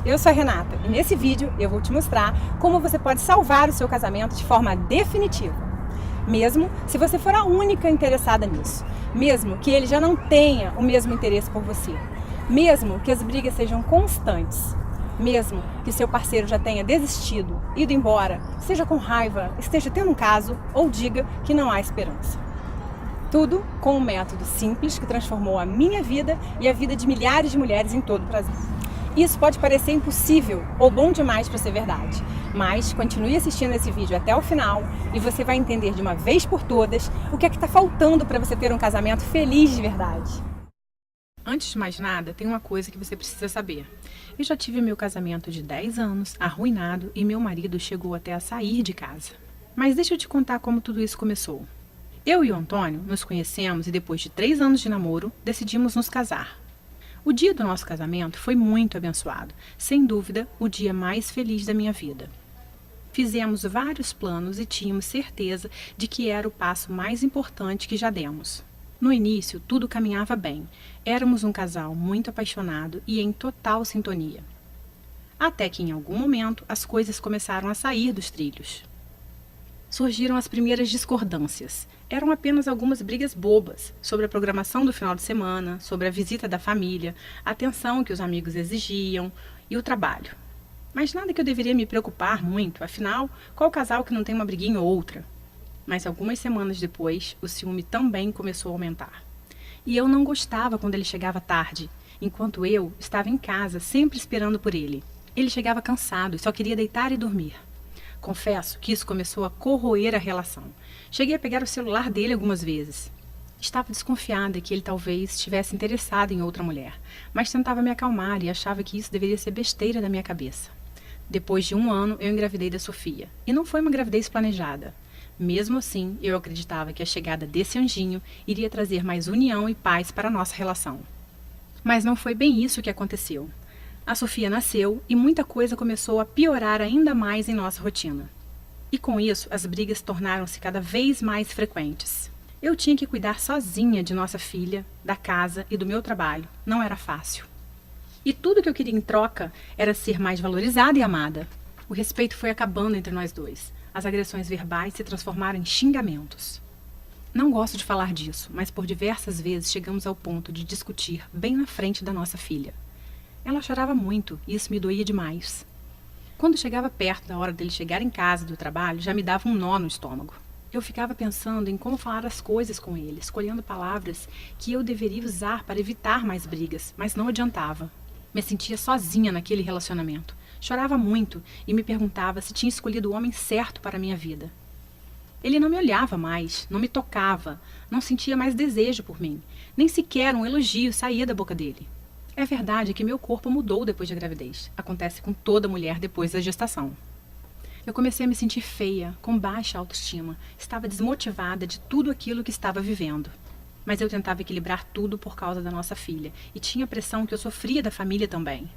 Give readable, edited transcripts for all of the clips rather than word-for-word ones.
eu sou a Renata e nesse vídeo eu vou te mostrar como você pode salvar o seu casamento de forma definitiva. Mesmo se você for a única interessada nisso, mesmo que ele já não tenha o mesmo interesse por você, mesmo que as brigas sejam constantes, mesmo que seu parceiro já tenha desistido, ido embora, esteja com raiva, esteja tendo um caso ou diga que não há esperança. Tudo com um método simples que transformou a minha vida e a vida de milhares de mulheres em todo o Brasil. Isso pode parecer impossível ou bom demais para ser verdade, mas continue assistindo esse vídeo até o final e você vai entender de uma vez por todas o que é que está faltando para você ter um casamento feliz de verdade. Antes de mais nada, tem uma coisa que você precisa saber. Eu já tive meu casamento de 10 anos arruinado e meu marido chegou até a sair de casa. Mas deixa eu te contar como tudo isso começou. Eu e o Antônio nos conhecemos e depois de 3 anos de namoro, decidimos nos casar. O dia do nosso casamento foi muito abençoado, sem dúvida, o dia mais feliz da minha vida. Fizemos vários planos e tínhamos certeza de que era o passo mais importante que já demos. No início, tudo caminhava bem. Éramos um casal muito apaixonado e em total sintonia. Até que, em algum momento, as coisas começaram a sair dos trilhos. Surgiram as primeiras discordâncias. Eram apenas algumas brigas bobas sobre a programação do final de semana, sobre a visita da família, a atenção que os amigos exigiam e o trabalho. Mas nada que eu deveria me preocupar muito, afinal, qual casal que não tem uma briguinha ou outra? Mas algumas semanas depois, o ciúme também começou a aumentar. E eu não gostava quando ele chegava tarde, enquanto eu estava em casa sempre esperando por ele. Ele chegava cansado e só queria deitar e dormir. Confesso que isso começou a corroer a relação. Cheguei a pegar o celular dele algumas vezes. Estava desconfiada que ele talvez estivesse interessado em outra mulher, mas tentava me acalmar e achava que isso deveria ser besteira da minha cabeça. Depois de 1 ano, eu engravidei da Sofia. E não foi uma gravidez planejada. Mesmo assim, eu acreditava que a chegada desse anjinho iria trazer mais união e paz para a nossa relação. Mas não foi bem isso que aconteceu. A Sofia nasceu e muita coisa começou a piorar ainda mais em nossa rotina. E com isso, as brigas tornaram-se cada vez mais frequentes. Eu tinha que cuidar sozinha de nossa filha, da casa e do meu trabalho. Não era fácil. E tudo que eu queria em troca era ser mais valorizada e amada. O respeito foi acabando entre nós dois. As agressões verbais se transformaram em xingamentos. Não gosto de falar disso, mas por diversas vezes chegamos ao ponto de discutir bem na frente da nossa filha. Ela chorava muito e isso me doía demais. Quando chegava perto da hora dele chegar em casa do trabalho, já me dava um nó no estômago. Eu ficava pensando em como falar as coisas com ele, escolhendo palavras que eu deveria usar para evitar mais brigas, mas não adiantava. Me sentia sozinha naquele relacionamento. Chorava muito e me perguntava se tinha escolhido o homem certo para a minha vida. Ele não me olhava mais, não me tocava, não sentia mais desejo por mim, nem sequer um elogio saía da boca dele. É verdade que meu corpo mudou depois da gravidez. Acontece com toda mulher depois da gestação. Eu comecei a me sentir feia, com baixa autoestima. Estava desmotivada de tudo aquilo que estava vivendo. Mas eu tentava equilibrar tudo por causa da nossa filha. E tinha a pressão que eu sofria da família também.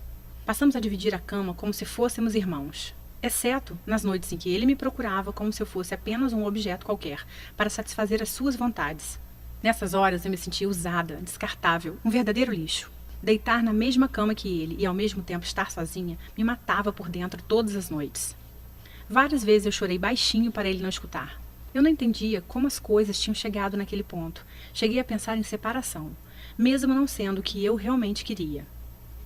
Passamos a dividir a cama como se fôssemos irmãos. Exceto nas noites em que ele me procurava como se eu fosse apenas um objeto qualquer, para satisfazer as suas vontades. Nessas horas eu me sentia usada, descartável, um verdadeiro lixo. Deitar na mesma cama que ele e ao mesmo tempo estar sozinha me matava por dentro todas as noites. Várias vezes eu chorei baixinho para ele não escutar. Eu não entendia como as coisas tinham chegado naquele ponto. Cheguei a pensar em separação, mesmo não sendo o que eu realmente queria.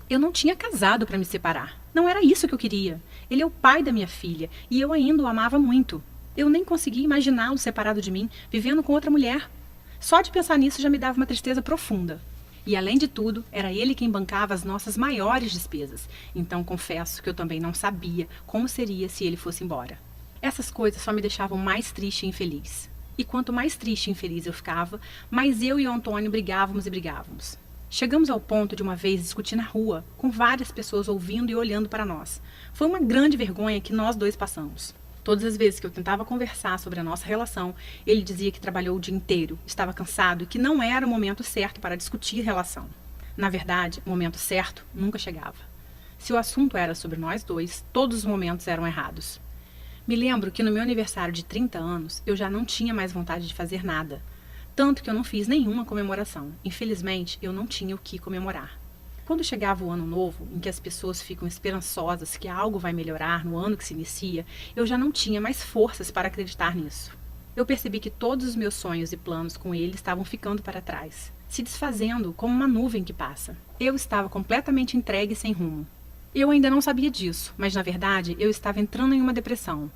Eu não tinha casado para me separar. Não era isso que eu queria. Ele é o pai da minha filha e eu ainda o amava muito. Eu nem conseguia imaginá-lo separado de mim, vivendo com outra mulher. Só de pensar nisso já me dava uma tristeza profunda. E, além de tudo, era ele quem bancava as nossas maiores despesas. Então, confesso que eu também não sabia como seria se ele fosse embora. Essas coisas só me deixavam mais triste e infeliz. E quanto mais triste e infeliz eu ficava, mais eu e o Antônio brigávamos e brigávamos. Chegamos ao ponto de uma vez discutir na rua, com várias pessoas ouvindo e olhando para nós. Foi uma grande vergonha que nós dois passamos. Todas as vezes que eu tentava conversar sobre a nossa relação, ele dizia que trabalhou o dia inteiro, estava cansado e que não era o momento certo para discutir relação. Na verdade, o momento certo nunca chegava. Se o assunto era sobre nós dois, todos os momentos eram errados. Me lembro que no meu aniversário de 30 anos, eu já não tinha mais vontade de fazer nada. Tanto que eu não fiz nenhuma comemoração. Infelizmente, eu não tinha o que comemorar. Quando chegava o ano novo, em que as pessoas ficam esperançosas que algo vai melhorar no ano que se inicia, eu já não tinha mais forças para acreditar nisso. Eu percebi que todos os meus sonhos e planos com ele estavam ficando para trás, se desfazendo como uma nuvem que passa. Eu estava completamente entregue e sem rumo. Eu ainda não sabia disso, mas na verdade eu estava entrando em uma depressão.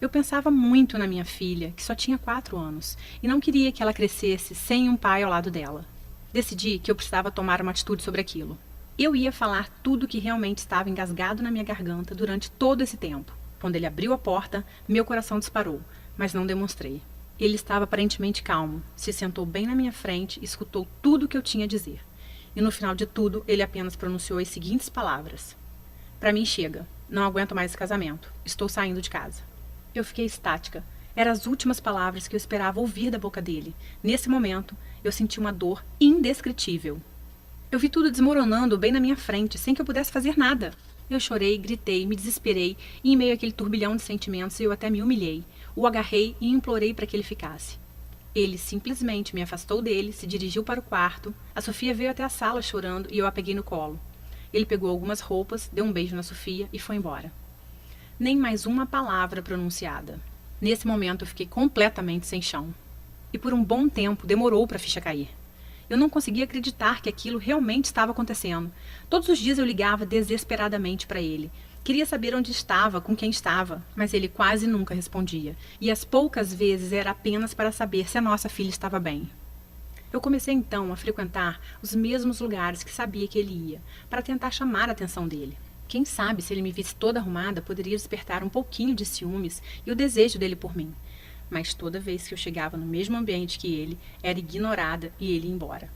Eu pensava muito na minha filha, que só tinha 4 anos, e não queria que ela crescesse sem um pai ao lado dela. Decidi que eu precisava tomar uma atitude sobre aquilo. Eu ia falar tudo o que realmente estava engasgado na minha garganta durante todo esse tempo. Quando ele abriu a porta, meu coração disparou, mas não demonstrei. Ele estava aparentemente calmo, se sentou bem na minha frente e escutou tudo o que eu tinha a dizer. E no final de tudo, ele apenas pronunciou as seguintes palavras: "Para mim chega, não aguento mais esse casamento, estou saindo de casa." Eu fiquei estática. Eram as últimas palavras que eu esperava ouvir da boca dele. Nesse momento, eu senti uma dor indescritível. Eu vi tudo desmoronando bem na minha frente, sem que eu pudesse fazer nada. Eu chorei, gritei, me desesperei, e em meio àquele turbilhão de sentimentos, eu até me humilhei. O agarrei e implorei para que ele ficasse. Ele simplesmente me afastou dele, se dirigiu para o quarto. A Sofia veio até a sala chorando e eu a peguei no colo. Ele pegou algumas roupas, deu um beijo na Sofia e foi embora. Nem mais uma palavra pronunciada. Nesse momento eu fiquei completamente sem chão. E por um bom tempo demorou para a ficha cair. Eu não conseguia acreditar que aquilo realmente estava acontecendo. Todos os dias eu ligava desesperadamente para ele. Queria saber onde estava, com quem estava, mas ele quase nunca respondia. E as poucas vezes era apenas para saber se a nossa filha estava bem. Eu comecei então a frequentar os mesmos lugares que sabia que ele ia, para tentar chamar a atenção dele. Quem sabe, se ele me visse toda arrumada, poderia despertar um pouquinho de ciúmes e o desejo dele por mim. Mas toda vez que eu chegava no mesmo ambiente que ele, era ignorada e ele ia embora.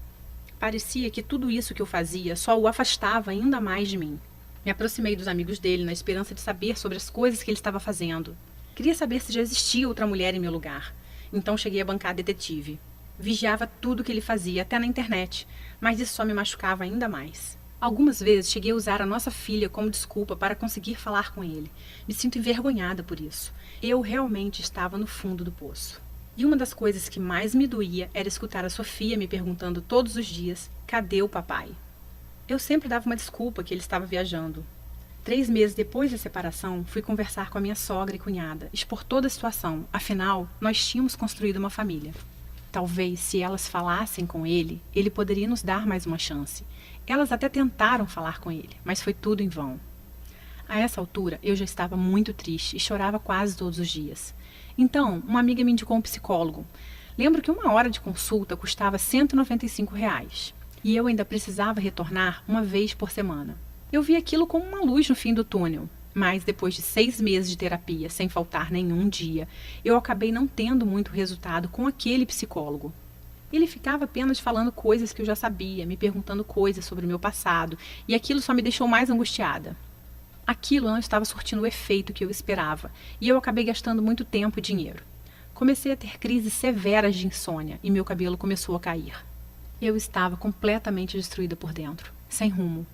Parecia que tudo isso que eu fazia só o afastava ainda mais de mim. Me aproximei dos amigos dele na esperança de saber sobre as coisas que ele estava fazendo. Queria saber se já existia outra mulher em meu lugar. Então cheguei a bancar detetive. Vigiava tudo que ele fazia, até na internet, mas isso só me machucava ainda mais. Algumas vezes cheguei a usar a nossa filha como desculpa para conseguir falar com ele. Me sinto envergonhada por isso. Eu realmente estava no fundo do poço. E uma das coisas que mais me doía era escutar a Sofia me perguntando todos os dias: cadê o papai? Eu sempre dava uma desculpa que ele estava viajando. 3 meses depois da separação, fui conversar com a minha sogra e cunhada, expor toda a situação. Afinal, nós tínhamos construído uma família. Talvez, se elas falassem com ele, ele poderia nos dar mais uma chance. Elas até tentaram falar com ele, mas foi tudo em vão. A essa altura, eu já estava muito triste e chorava quase todos os dias. Então, uma amiga me indicou um psicólogo. Lembro que 1 hora de consulta custava R$ 195. E eu ainda precisava retornar uma vez por semana. Eu vi aquilo como uma luz no fim do túnel. Mas depois de 6 meses de terapia, sem faltar nenhum dia, eu acabei não tendo muito resultado com aquele psicólogo. Ele ficava apenas falando coisas que eu já sabia, me perguntando coisas sobre o meu passado, e aquilo só me deixou mais angustiada. Aquilo não estava surtindo o efeito que eu esperava, e eu acabei gastando muito tempo e dinheiro. Comecei a ter crises severas de insônia, e meu cabelo começou a cair. Eu estava completamente destruída por dentro, sem rumo,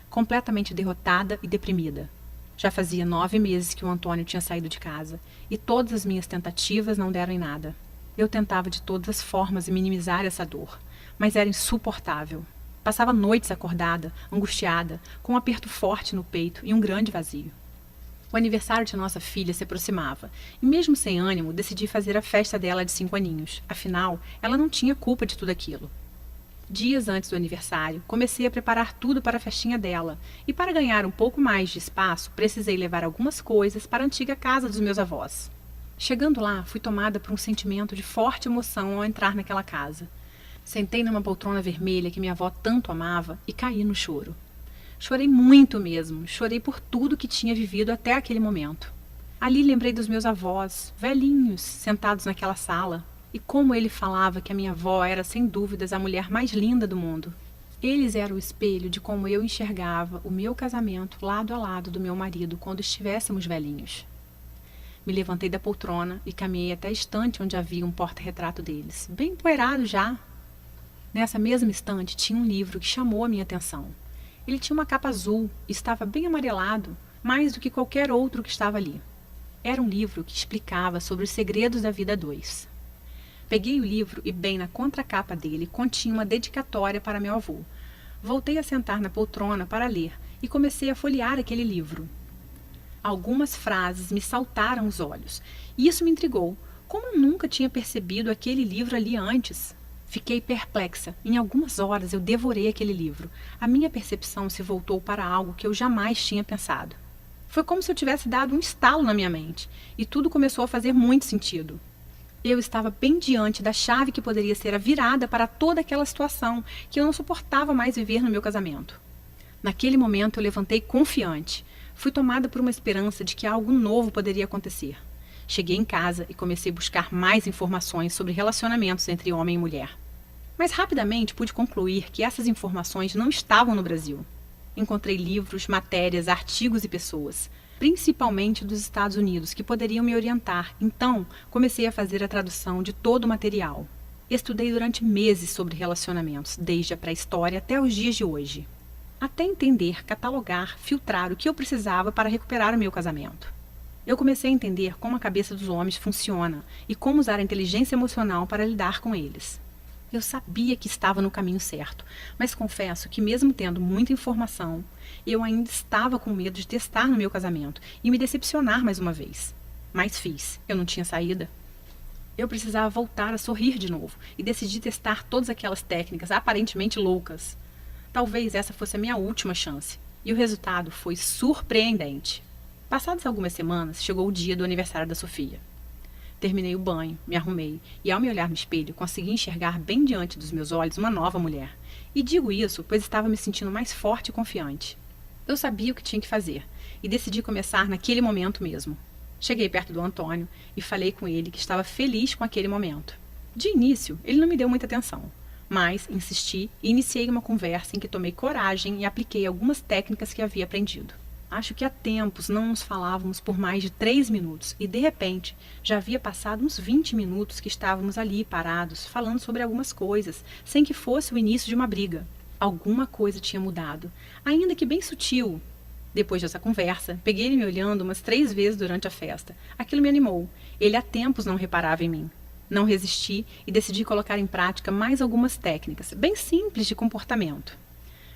completamente derrotada e deprimida. Já fazia 9 meses que o Antônio tinha saído de casa, e todas as minhas tentativas não deram em nada. Eu tentava de todas as formas minimizar essa dor, mas era insuportável. Passava noites acordada, angustiada, com um aperto forte no peito e um grande vazio. O aniversário de nossa filha se aproximava, e mesmo sem ânimo, decidi fazer a festa dela de 5 aninhos. Afinal, ela não tinha culpa de tudo aquilo. Dias antes do aniversário, comecei a preparar tudo para a festinha dela, e para ganhar um pouco mais de espaço, precisei levar algumas coisas para a antiga casa dos meus avós. Chegando lá, fui tomada por um sentimento de forte emoção ao entrar naquela casa. Sentei numa poltrona vermelha que minha avó tanto amava e caí no choro. Chorei muito mesmo, chorei por tudo que tinha vivido até aquele momento. Ali lembrei dos meus avós, velhinhos, sentados naquela sala, e como ele falava que a minha avó era sem dúvidas a mulher mais linda do mundo. Eles eram o espelho de como eu enxergava o meu casamento lado a lado do meu marido quando estivéssemos velhinhos. Me levantei da poltrona e caminhei até a estante onde havia um porta-retrato deles, bem empoeirado já. Nessa mesma estante tinha um livro que chamou a minha atenção. Ele tinha uma capa azul e estava bem amarelado, mais do que qualquer outro que estava ali. Era um livro que explicava sobre os segredos da vida a 2. Peguei o livro e bem na contracapa dele continha uma dedicatória para meu avô. Voltei a sentar na poltrona para ler e comecei a folhear aquele livro. Algumas frases me saltaram aos olhos e isso me intrigou. Como eu nunca tinha percebido aquele livro ali antes? Fiquei perplexa. Em algumas horas eu devorei aquele livro. A minha percepção se voltou para algo que eu jamais tinha pensado. Foi como se eu tivesse dado um estalo na minha mente e tudo começou a fazer muito sentido. Eu estava bem diante da chave que poderia ser a virada para toda aquela situação que eu não suportava mais viver no meu casamento. Naquele momento eu levantei confiante. Fui tomada por uma esperança de que algo novo poderia acontecer. Cheguei em casa e comecei a buscar mais informações sobre relacionamentos entre homem e mulher. Mas rapidamente pude concluir que essas informações não estavam no Brasil. Encontrei livros, matérias, artigos e pessoas, principalmente dos Estados Unidos, que poderiam me orientar. Então, comecei a fazer a tradução de todo o material. Estudei durante meses sobre relacionamentos, desde a pré-história até os dias de hoje. Até entender, catalogar, filtrar o que eu precisava para recuperar o meu casamento. Eu comecei a entender como a cabeça dos homens funciona e como usar a inteligência emocional para lidar com eles. Eu sabia que estava no caminho certo, mas confesso que mesmo tendo muita informação, eu ainda estava com medo de testar no meu casamento e me decepcionar mais uma vez. Mas fiz, eu não tinha saída. Eu precisava voltar a sorrir de novo e decidi testar todas aquelas técnicas aparentemente loucas. Talvez essa fosse a minha última chance, e o resultado foi surpreendente. Passadas algumas semanas, chegou o dia do aniversário da Sofia. Terminei o banho, me arrumei e, ao me olhar no espelho, consegui enxergar bem diante dos meus olhos uma nova mulher. E digo isso, pois estava me sentindo mais forte e confiante. Eu sabia o que tinha que fazer e decidi começar naquele momento mesmo. Cheguei perto do Antônio e falei com ele que estava feliz com aquele momento. De início, ele não me deu muita atenção, mas insisti e iniciei uma conversa em que tomei coragem e apliquei algumas técnicas que havia aprendido. Acho que há tempos não nos falávamos por mais de 3 minutos e, de repente, já havia passado uns 20 minutos que estávamos ali parados, falando sobre algumas coisas, sem que fosse o início de uma briga. Alguma coisa tinha mudado, ainda que bem sutil. Depois dessa conversa, peguei ele me olhando umas 3 vezes durante a festa. Aquilo me animou. Ele há tempos não reparava em mim. Não resisti e decidi colocar em prática mais algumas técnicas, bem simples de comportamento.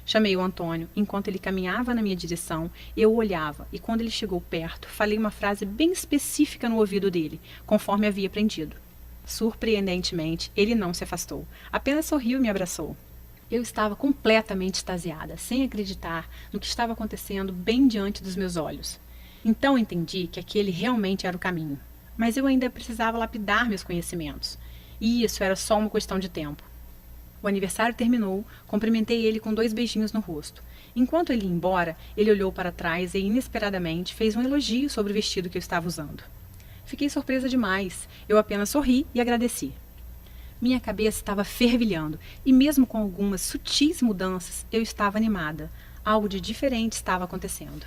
Chamei o Antônio. Enquanto ele caminhava na minha direção, eu o olhava e quando ele chegou perto, falei uma frase bem específica no ouvido dele, conforme havia aprendido. Surpreendentemente, ele não se afastou, apenas sorriu e me abraçou. Eu estava completamente extasiada, sem acreditar no que estava acontecendo bem diante dos meus olhos. Então entendi que aquele realmente era o caminho, mas eu ainda precisava lapidar meus conhecimentos, e isso era só uma questão de tempo. O aniversário terminou, cumprimentei ele com 2 beijinhos no rosto. Enquanto ele ia embora, ele olhou para trás e, inesperadamente, fez um elogio sobre o vestido que eu estava usando. Fiquei surpresa demais. Eu apenas sorri e agradeci. Minha cabeça estava fervilhando e, mesmo com algumas sutis mudanças, eu estava animada. Algo de diferente estava acontecendo.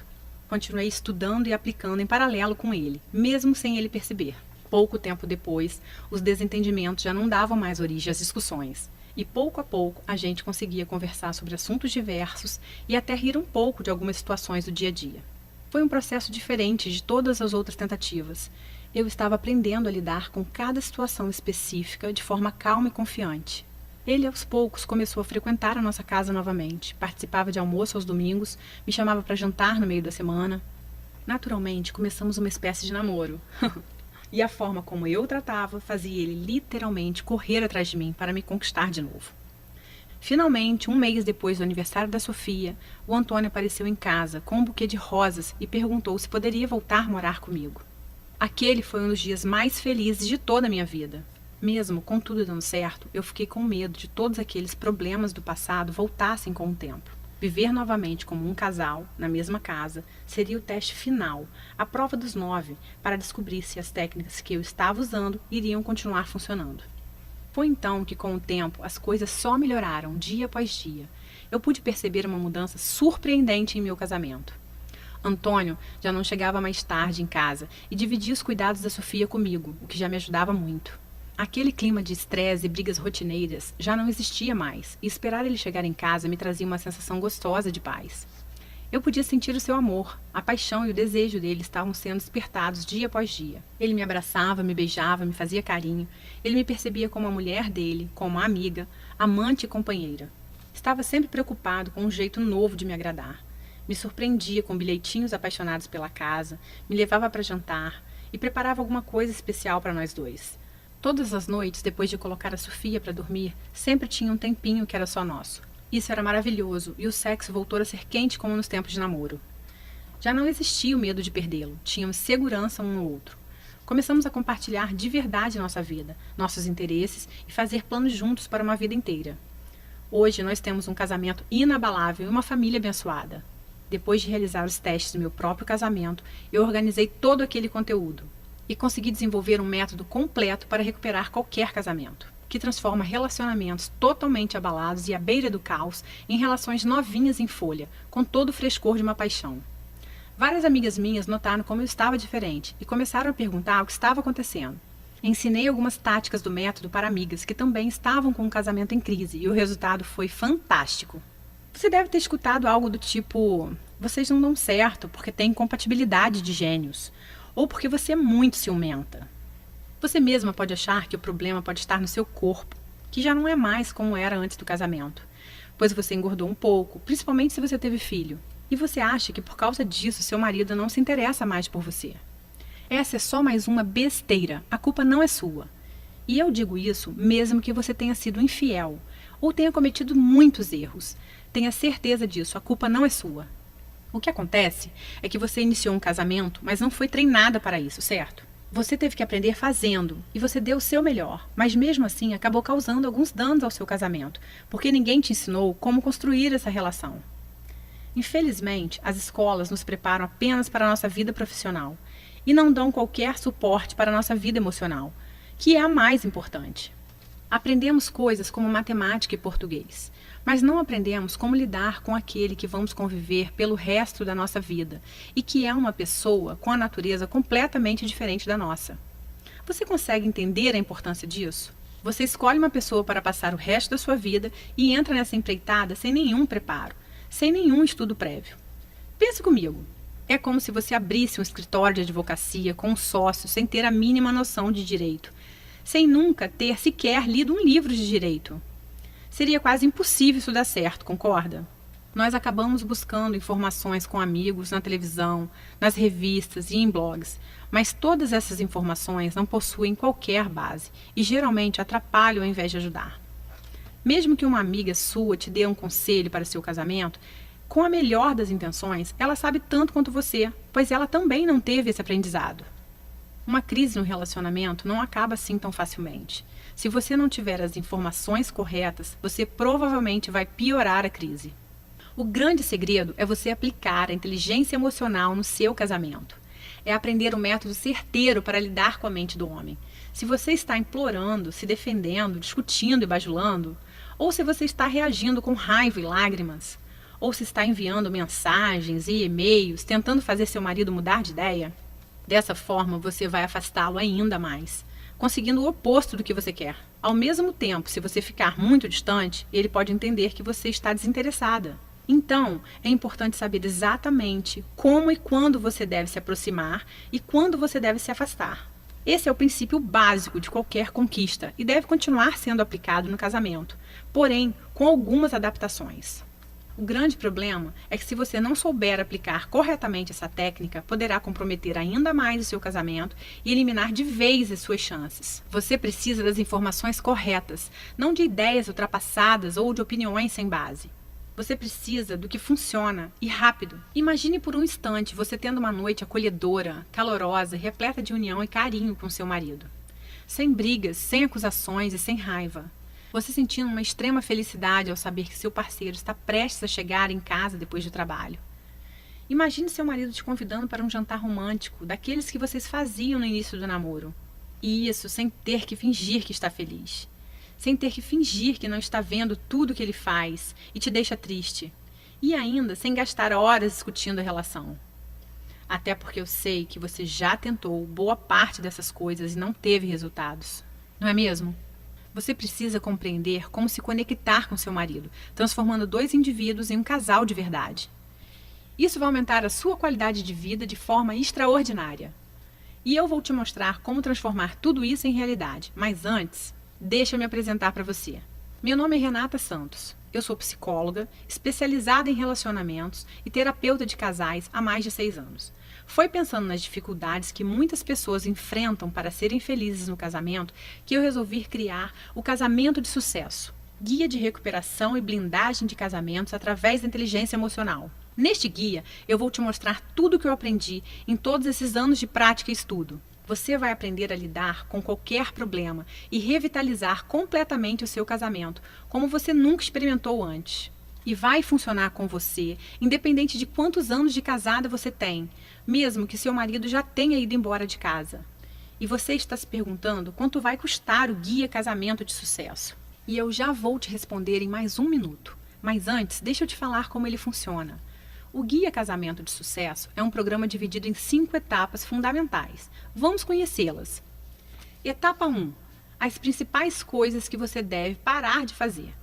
Continuei estudando e aplicando em paralelo com ele, mesmo sem ele perceber. Pouco tempo depois, os desentendimentos já não davam mais origem às discussões. E pouco a pouco a gente conseguia conversar sobre assuntos diversos e até rir um pouco de algumas situações do dia a dia. Foi um processo diferente de todas as outras tentativas. Eu estava aprendendo a lidar com cada situação específica de forma calma e confiante. Ele, aos poucos, começou a frequentar a nossa casa novamente, participava de almoço aos domingos, me chamava para jantar no meio da semana. Naturalmente, começamos uma espécie de namoro. E a forma como eu o tratava fazia ele literalmente correr atrás de mim para me conquistar de novo. Finalmente, 1 mês depois do aniversário da Sofia, o Antônio apareceu em casa com um buquê de rosas e perguntou se poderia voltar a morar comigo. Aquele foi um dos dias mais felizes de toda a minha vida. Mesmo com tudo dando certo, eu fiquei com medo de todos aqueles problemas do passado voltassem com o tempo. Viver novamente como um casal, na mesma casa, seria o teste final, a prova dos 9, para descobrir se as técnicas que eu estava usando iriam continuar funcionando. Foi então que, com o tempo, as coisas só melhoraram dia após dia. Eu pude perceber uma mudança surpreendente em meu casamento. Antônio já não chegava mais tarde em casa e dividia os cuidados da Sofia comigo, o que já me ajudava muito. Aquele clima de estresse e brigas rotineiras já não existia mais, e esperar ele chegar em casa me trazia uma sensação gostosa de paz. Eu podia sentir o seu amor, a paixão e o desejo dele estavam sendo despertados dia após dia. Ele me abraçava, me beijava, me fazia carinho. Ele me percebia como a mulher dele, como a amiga, amante e companheira. Estava sempre preocupado com um jeito novo de me agradar. Me surpreendia com bilhetinhos apaixonados pela casa, me levava para jantar e preparava alguma coisa especial para nós dois. Todas as noites, depois de colocar a Sofia para dormir, sempre tinha um tempinho que era só nosso. Isso era maravilhoso e o sexo voltou a ser quente como nos tempos de namoro. Já não existia o medo de perdê-lo, tínhamos segurança um no outro. Começamos a compartilhar de verdade nossa vida, nossos interesses e fazer planos juntos para uma vida inteira. Hoje nós temos um casamento inabalável e uma família abençoada. Depois de realizar os testes do meu próprio casamento, eu organizei todo aquele conteúdo e consegui desenvolver um método completo para recuperar qualquer casamento, que transforma relacionamentos totalmente abalados e à beira do caos em relações novinhas em folha, com todo o frescor de uma paixão. Várias amigas minhas notaram como eu estava diferente e começaram a perguntar o que estava acontecendo. Ensinei algumas táticas do método para amigas que também estavam com um casamento em crise e o resultado foi fantástico. Você deve ter escutado algo do tipo: vocês não dão certo porque têm incompatibilidade de gênios, ou porque você é muito ciumenta. Você mesma pode achar que o problema pode estar no seu corpo, que já não é mais como era antes do casamento, pois você engordou um pouco, principalmente se você teve filho, e você acha que por causa disso seu marido não se interessa mais por você. Essa é só mais uma besteira, a culpa não é sua. E eu digo isso mesmo que você tenha sido infiel, ou tenha cometido muitos erros. Tenha certeza disso, a culpa não é sua. O que acontece é que você iniciou um casamento, mas não foi treinada para isso, certo? Você teve que aprender fazendo, e você deu o seu melhor, mas mesmo assim acabou causando alguns danos ao seu casamento, porque ninguém te ensinou como construir essa relação. Infelizmente, as escolas nos preparam apenas para a nossa vida profissional e não dão qualquer suporte para a nossa vida emocional, que é a mais importante. Aprendemos coisas como matemática e português, mas não aprendemos como lidar com aquele que vamos conviver pelo resto da nossa vida e que é uma pessoa com a natureza completamente diferente da nossa. Você consegue entender a importância disso? Você escolhe uma pessoa para passar o resto da sua vida e entra nessa empreitada sem nenhum preparo, sem nenhum estudo prévio. Pense comigo. É como se você abrisse um escritório de advocacia com um sócio sem ter a mínima noção de direito, sem nunca ter sequer lido um livro de direito. Seria quase impossível isso dar certo, concorda? Nós acabamos buscando informações com amigos na televisão, nas revistas e em blogs, mas todas essas informações não possuem qualquer base e geralmente atrapalham ao invés de ajudar. Mesmo que uma amiga sua te dê um conselho para seu casamento, com a melhor das intenções, ela sabe tanto quanto você, pois ela também não teve esse aprendizado. Uma crise no relacionamento não acaba assim tão facilmente. Se você não tiver as informações corretas, você provavelmente vai piorar a crise. O grande segredo é você aplicar a inteligência emocional no seu casamento. É aprender um método certeiro para lidar com a mente do homem. Se você está implorando, se defendendo, discutindo e bajulando, ou se você está reagindo com raiva e lágrimas, ou se está enviando mensagens e e-mails tentando fazer seu marido mudar de ideia, dessa forma você vai afastá-lo ainda mais, conseguindo o oposto do que você quer. Ao mesmo tempo, se você ficar muito distante, ele pode entender que você está desinteressada. Então, é importante saber exatamente como e quando você deve se aproximar e quando você deve se afastar. Esse é o princípio básico de qualquer conquista e deve continuar sendo aplicado no casamento, porém com algumas adaptações. O grande problema é que se você não souber aplicar corretamente essa técnica, poderá comprometer ainda mais o seu casamento e eliminar de vez as suas chances. Você precisa das informações corretas, não de ideias ultrapassadas ou de opiniões sem base. Você precisa do que funciona e rápido. Imagine por um instante você tendo uma noite acolhedora, calorosa, repleta de união e carinho com seu marido. Sem brigas, sem acusações e sem raiva. Você sentindo uma extrema felicidade ao saber que seu parceiro está prestes a chegar em casa depois do trabalho. Imagine seu marido te convidando para um jantar romântico, daqueles que vocês faziam no início do namoro. E isso sem ter que fingir que está feliz. Sem ter que fingir que não está vendo tudo que ele faz e te deixa triste. E ainda sem gastar horas discutindo a relação. Até porque eu sei que você já tentou boa parte dessas coisas e não teve resultados. Não é mesmo? Você precisa compreender como se conectar com seu marido, transformando dois indivíduos em um casal de verdade. Isso vai aumentar a sua qualidade de vida de forma extraordinária. E eu vou te mostrar como transformar tudo isso em realidade. Mas antes, deixa eu me apresentar para você. Meu nome é Renata Santos. Eu sou psicóloga, especializada em relacionamentos e terapeuta de casais há mais de 6 anos. Foi pensando nas dificuldades que muitas pessoas enfrentam para serem felizes no casamento que eu resolvi criar o Casamento de Sucesso, guia de recuperação e blindagem de casamentos através da inteligência emocional. Neste guia, eu vou te mostrar tudo o que eu aprendi em todos esses anos de prática e estudo. Você vai aprender a lidar com qualquer problema e revitalizar completamente o seu casamento, como você nunca experimentou antes. E vai funcionar com você, independente de quantos anos de casada você tem, mesmo que seu marido já tenha ido embora de casa. E você está se perguntando quanto vai custar o Guia Casamento de Sucesso. E eu já vou te responder em mais 1 minuto. Mas antes, deixa eu te falar como ele funciona. O Guia Casamento de Sucesso é um programa dividido em 5 etapas fundamentais. Vamos conhecê-las. Etapa 1. As principais coisas que você deve parar de fazer.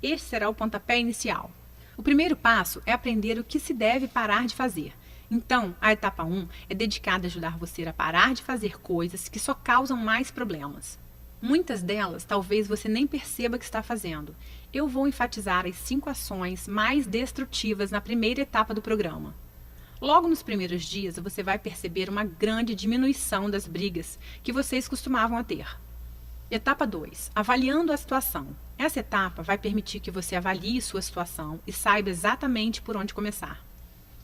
Este será o pontapé inicial. O primeiro passo é aprender o que se deve parar de fazer. Então, a etapa 1 é dedicada a ajudar você a parar de fazer coisas que só causam mais problemas. Muitas delas talvez você nem perceba que está fazendo. Eu vou enfatizar as 5 ações mais destrutivas na primeira etapa do programa. Logo nos primeiros dias, você vai perceber uma grande diminuição das brigas que vocês costumavam a ter. Etapa 2. Avaliando a situação. Essa etapa vai permitir que você avalie sua situação e saiba exatamente por onde começar.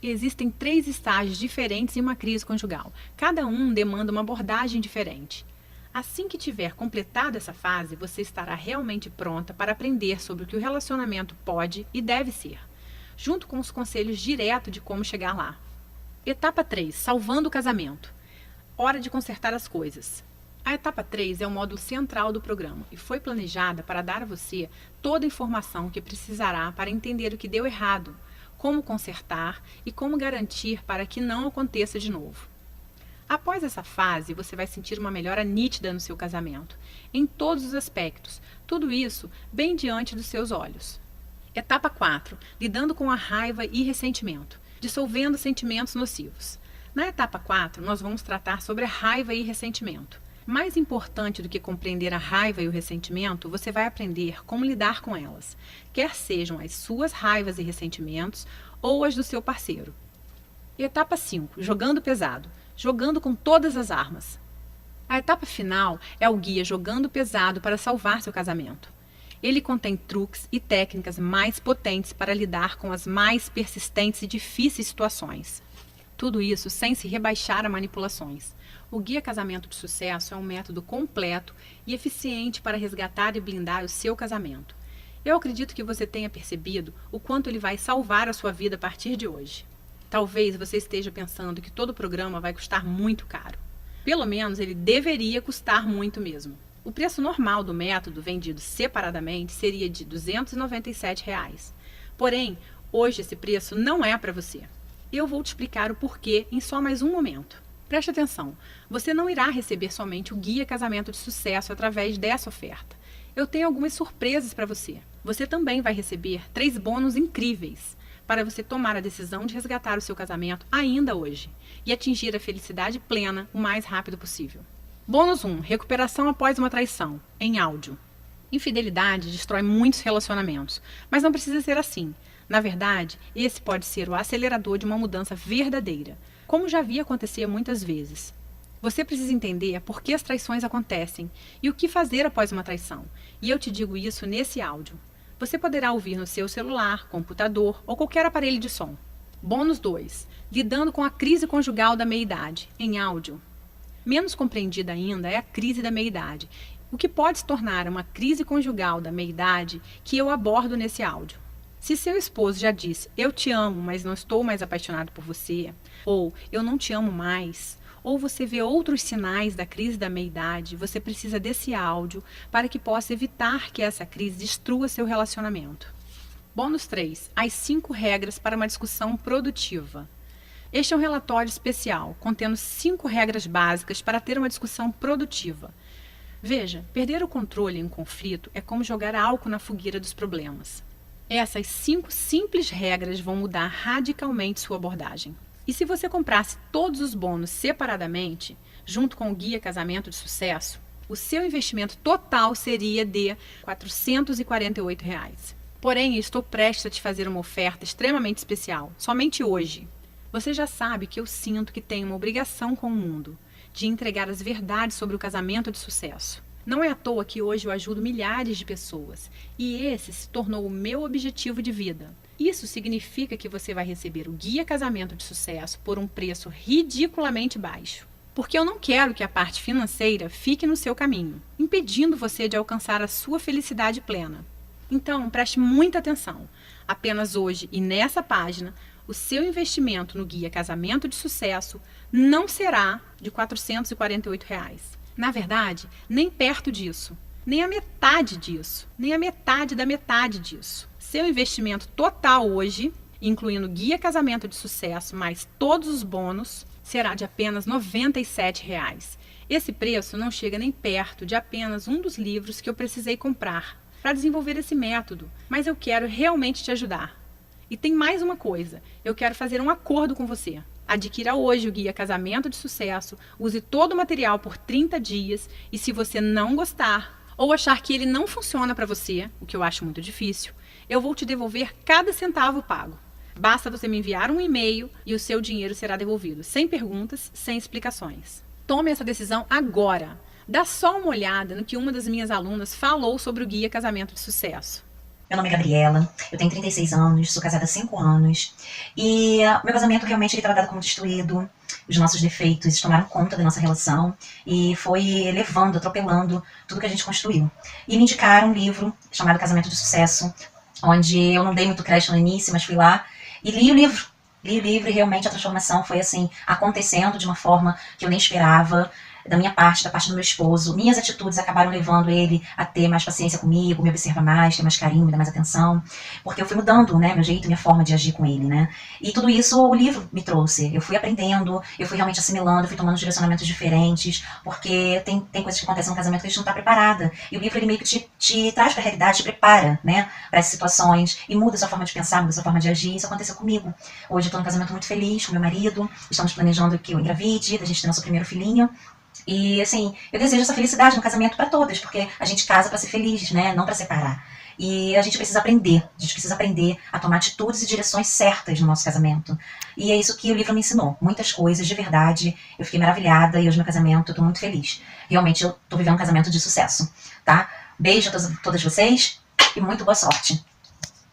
Existem 3 estágios diferentes em uma crise conjugal. Cada um demanda uma abordagem diferente. Assim que tiver completado essa fase, você estará realmente pronta para aprender sobre o que o relacionamento pode e deve ser, junto com os conselhos diretos de como chegar lá. Etapa 3. Salvando o casamento. Hora de consertar as coisas. A etapa 3 é o módulo central do programa e foi planejada para dar a você toda a informação que precisará para entender o que deu errado, como consertar e como garantir para que não aconteça de novo. Após essa fase, você vai sentir uma melhora nítida no seu casamento, em todos os aspectos, tudo isso bem diante dos seus olhos. Etapa 4. Lidando com a raiva e ressentimento, dissolvendo sentimentos nocivos. Na etapa 4, nós vamos tratar sobre a raiva e ressentimento. Mais importante do que compreender a raiva e o ressentimento, você vai aprender como lidar com elas, quer sejam as suas raivas e ressentimentos ou as do seu parceiro. Etapa 5. Jogando pesado. Jogando com todas as armas. A etapa final é o guia Jogando Pesado para salvar seu casamento. Ele contém truques e técnicas mais potentes para lidar com as mais persistentes e difíceis situações. Tudo isso sem se rebaixar a manipulações. O Guia Casamento de Sucesso é um método completo e eficiente para resgatar e blindar o seu casamento. Eu acredito que você tenha percebido o quanto ele vai salvar a sua vida a partir de hoje. Talvez você esteja pensando que todo o programa vai custar muito caro. Pelo menos ele deveria custar muito mesmo. O preço normal do método vendido separadamente seria de R$ 297. Porém, hoje esse preço não é para você. Eu vou te explicar o porquê em só mais um momento. Preste atenção, você não irá receber somente o Guia Casamento de Sucesso através dessa oferta. Eu tenho algumas surpresas para você. Você também vai receber 3 bônus incríveis para você tomar a decisão de resgatar o seu casamento ainda hoje e atingir a felicidade plena o mais rápido possível. Bônus 1. Recuperação após uma traição, em áudio. Infidelidade destrói muitos relacionamentos, mas não precisa ser assim. Na verdade, esse pode ser o acelerador de uma mudança verdadeira, como já vi acontecer muitas vezes. Você precisa entender por que as traições acontecem e o que fazer após uma traição, e eu te digo isso nesse áudio. Você poderá ouvir no seu celular, computador ou qualquer aparelho de som. Bônus 2. Lidando com a crise conjugal da meia-idade, em áudio. Menos compreendida ainda é a crise da meia-idade, o que pode se tornar uma crise conjugal da meia-idade que eu abordo nesse áudio. Se seu esposo já disse, eu te amo, mas não estou mais apaixonado por você, ou eu não te amo mais, ou você vê outros sinais da crise da meia-idade, você precisa desse áudio para que possa evitar que essa crise destrua seu relacionamento. Bônus 3. As 5 regras para uma discussão produtiva. Este é um relatório especial, contendo 5 regras básicas para ter uma discussão produtiva. Veja, perder o controle em um conflito é como jogar álcool na fogueira dos problemas. Essas 5 simples regras vão mudar radicalmente sua abordagem. E se você comprasse todos os bônus separadamente, junto com o Guia Casamento de Sucesso, o seu investimento total seria de R$ 448. Porém, eu estou prestes a te fazer uma oferta extremamente especial, somente hoje. Você já sabe que eu sinto que tenho uma obrigação com o mundo, de entregar as verdades sobre o casamento de sucesso. Não é à toa que hoje eu ajudo milhares de pessoas, e esse se tornou o meu objetivo de vida. Isso significa que você vai receber o Guia Casamento de Sucesso por um preço ridiculamente baixo. Porque eu não quero que a parte financeira fique no seu caminho, impedindo você de alcançar a sua felicidade plena. Então, preste muita atenção. Apenas hoje e nessa página, o seu investimento no Guia Casamento de Sucesso não será de R$ 448. Na verdade, nem perto disso, nem a metade disso, nem a metade da metade disso. Seu investimento total hoje, incluindo Guia Casamento de Sucesso mais todos os bônus, será de apenas R$ 97. Esse preço não chega nem perto de apenas um dos livros que eu precisei comprar para desenvolver esse método, mas eu quero realmente te ajudar. E tem mais uma coisa, eu quero fazer um acordo com você. Adquira hoje o Guia Casamento de Sucesso, use todo o material por 30 dias e se você não gostar ou achar que ele não funciona para você, o que eu acho muito difícil, eu vou te devolver cada centavo pago. Basta você me enviar um e-mail e o seu dinheiro será devolvido, sem perguntas, sem explicações. Tome essa decisão agora. Dá só uma olhada no que uma das minhas alunas falou sobre o Guia Casamento de Sucesso. Meu nome é Gabriela, eu tenho 36 anos, sou casada há 5 anos e meu casamento realmente estava dado como destruído, os nossos defeitos tomaram conta da nossa relação e foi levando, atropelando tudo que a gente construiu. E me indicaram um livro chamado Casamento de Sucesso, onde eu não dei muito crédito no início, mas fui lá e li o livro. Li o livro e realmente a transformação foi assim, acontecendo de uma forma que eu nem esperava. Da minha parte, da parte do meu esposo, minhas atitudes acabaram levando ele a ter mais paciência comigo, me observar mais, ter mais carinho, me dar mais atenção, porque eu fui mudando, né, meu jeito, minha forma de agir com ele, né, e tudo isso o livro me trouxe, eu fui aprendendo, eu fui realmente assimilando, eu fui tomando direcionamentos diferentes, porque tem coisas que acontecem no casamento que a gente não está preparada, e o livro ele meio que te traz para a realidade, te prepara, né, para essas situações, e muda a sua forma de pensar, muda a sua forma de agir, isso aconteceu comigo. Hoje eu estou num casamento muito feliz com meu marido, estamos planejando que eu engravide, da gente ter nosso primeiro filhinho. E assim, eu desejo essa felicidade no casamento para todas, porque a gente casa para ser feliz, né? Não para separar. E a gente precisa aprender a tomar atitudes e direções certas no nosso casamento. E é isso que o livro me ensinou, muitas coisas de verdade. Eu fiquei maravilhada e hoje meu casamento eu tô muito feliz. Realmente eu tô vivendo um casamento de sucesso, tá? Beijo a todas vocês e muito boa sorte.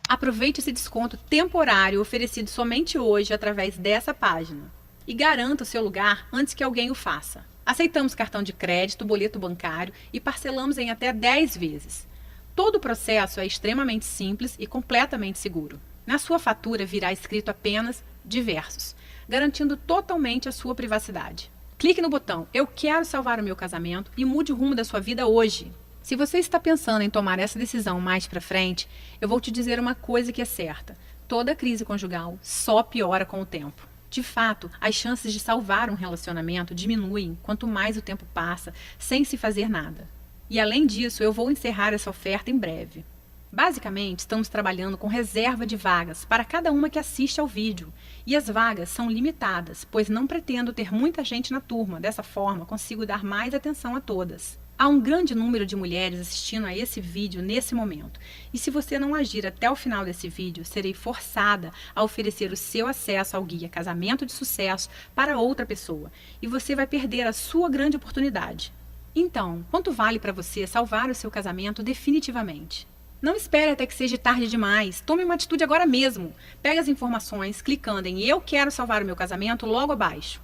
Aproveite esse desconto temporário oferecido somente hoje através dessa página e garanta o seu lugar antes que alguém o faça. Aceitamos cartão de crédito, boleto bancário e parcelamos em até 10 vezes. Todo o processo é extremamente simples e completamente seguro. Na sua fatura virá escrito apenas diversos, garantindo totalmente a sua privacidade. Clique no botão Eu quero salvar o meu casamento e mude o rumo da sua vida hoje. Se você está pensando em tomar essa decisão mais para frente, eu vou te dizer uma coisa que é certa. Toda crise conjugal só piora com o tempo. De fato, as chances de salvar um relacionamento diminuem quanto mais o tempo passa sem se fazer nada. E além disso, eu vou encerrar essa oferta em breve. Basicamente, estamos trabalhando com reserva de vagas para cada uma que assiste ao vídeo. E as vagas são limitadas, pois não pretendo ter muita gente na turma. Dessa forma, consigo dar mais atenção a todas. Há um grande número de mulheres assistindo a esse vídeo nesse momento. E se você não agir até o final desse vídeo, serei forçada a oferecer o seu acesso ao Guia Casamento de Sucesso para outra pessoa. E você vai perder a sua grande oportunidade. Então, quanto vale para você salvar o seu casamento definitivamente? Não espere até que seja tarde demais. Tome uma atitude agora mesmo. Pegue as informações clicando em Eu quero salvar o meu casamento logo abaixo.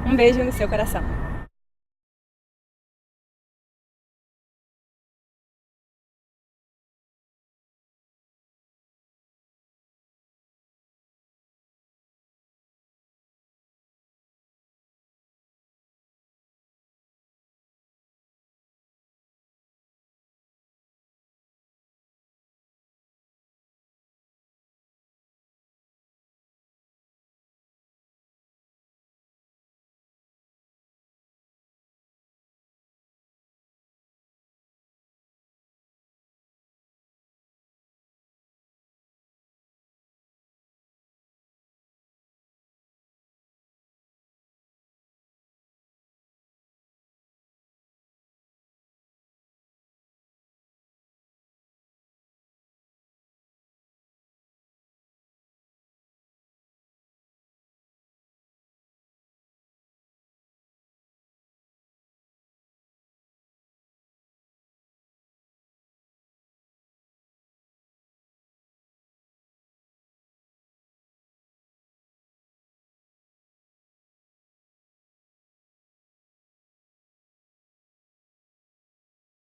Um beijo no seu coração.